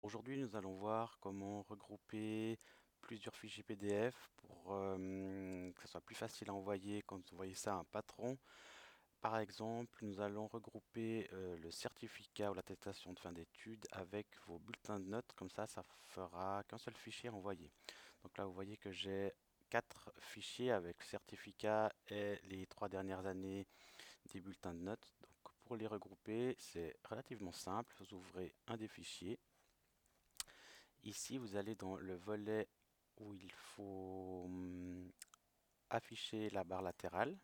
Aujourd'hui, nous allons voir comment regrouper plusieurs fichiers PDF pour que ce soit plus facile à envoyer quand vous envoyez ça à un patron. Par exemple, nous allons regrouper le certificat ou l'attestation de fin d'études avec vos bulletins de notes. Comme ça fera qu'un seul fichier envoyé. Donc là, vous voyez que j'ai quatre fichiers avec le certificat et les 3 dernières années des bulletins de notes. Donc pour les regrouper, c'est relativement simple. Vous ouvrez un des fichiers. Ici, vous allez dans le volet où il faut afficher la barre latérale.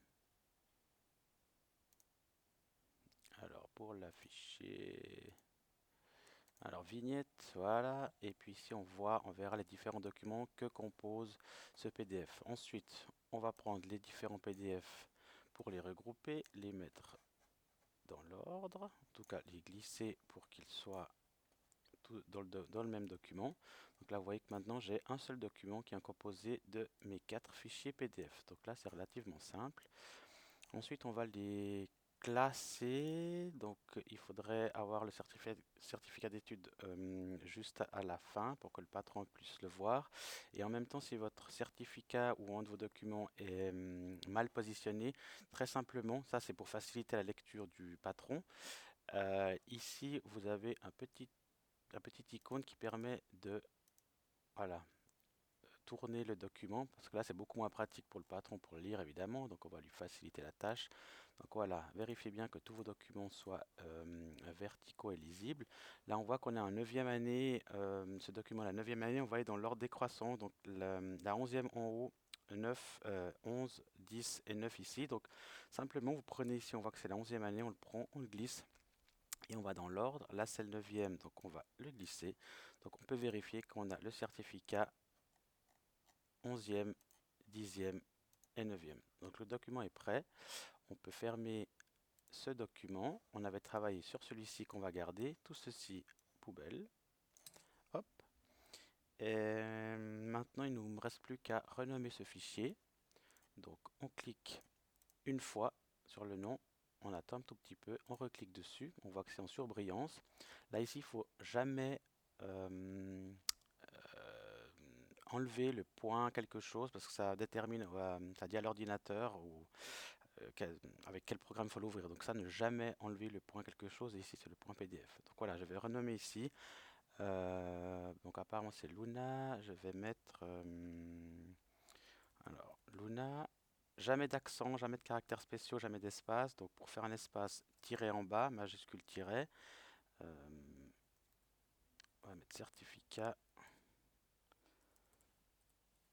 Alors, pour l'afficher, alors vignette, voilà. Et puis ici, on verra les différents documents que compose ce PDF. Ensuite, on va prendre les différents PDF pour les regrouper, les mettre dans l'ordre, en tout cas les glisser pour qu'ils soient dans le même document. Donc là, vous voyez que maintenant, j'ai un seul document qui est composé de mes quatre fichiers PDF. Donc là, c'est relativement simple. Ensuite, on va les classer. Donc, il faudrait avoir le certificat d'études juste à la fin pour que le patron puisse le voir. Et en même temps, si votre certificat ou un de vos documents est mal positionné, très simplement, ça c'est pour faciliter la lecture du patron. Ici, vous avez la petite icône qui permet de voilà, tourner le document, parce que là c'est beaucoup moins pratique pour le patron pour le lire évidemment, donc on va lui faciliter la tâche. Donc voilà, vérifiez bien que tous vos documents soient verticaux et lisibles. Là on voit qu'on est en 9e année, ce document la 9e année, on va aller dans l'ordre décroissant, donc la 11e en haut, 9, 11, 10 et 9 ici. Donc simplement vous prenez ici, on voit que c'est la 11e année, on le prend, on le glisse. Et on va dans l'ordre, là c'est le 9e, donc on va le glisser. Donc on peut vérifier qu'on a le certificat 11e, 10e et 9e. Donc le document est prêt. On peut fermer ce document. On avait travaillé sur celui-ci qu'on va garder. Tout ceci, poubelle. Hop. Et maintenant, il ne nous reste plus qu'à renommer ce fichier. Donc on clique une fois sur le nom. On attend un tout petit peu, on reclique dessus, on voit que c'est en surbrillance. Là ici, il faut jamais euh, enlever le point quelque chose parce que ça détermine, ça dit à l'ordinateur avec quel programme il faut l'ouvrir. Donc ça, ne jamais enlever le point quelque chose. Et ici, c'est le point PDF. Donc voilà, je vais renommer ici. Donc apparemment, c'est Luna. Je vais mettre alors Luna. Jamais d'accent, jamais de caractères spéciaux, jamais d'espace. Donc pour faire un espace, tiret en bas, majuscule tiret. On va mettre certificat.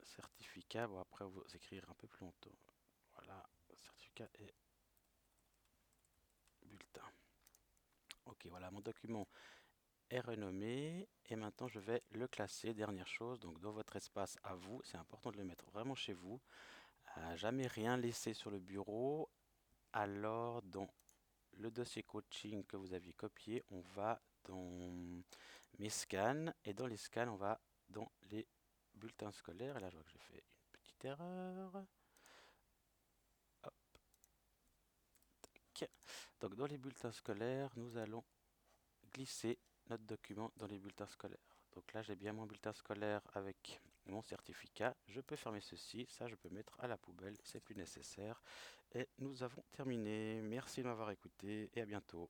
Certificat, bon après vous écrire un peu plus longtemps. Voilà, certificat et bulletin. Ok, voilà, mon document est renommé et maintenant je vais le classer. Dernière chose, donc dans votre espace à vous, c'est important de le mettre vraiment chez vous. Jamais rien laisser sur le bureau. Alors dans le dossier coaching que vous aviez copié, on va dans mes scans et dans les scans, on va dans les bulletins scolaires. Et là, je vois que j'ai fait une petite erreur. Hop. Donc dans les bulletins scolaires, nous allons glisser notre document dans les bulletins scolaires. Donc là, j'ai bien mon bulletin scolaire avec mon certificat. Je peux fermer ceci. Ça, je peux mettre à la poubelle. C'est plus nécessaire. Et nous avons terminé. Merci de m'avoir écouté et à bientôt.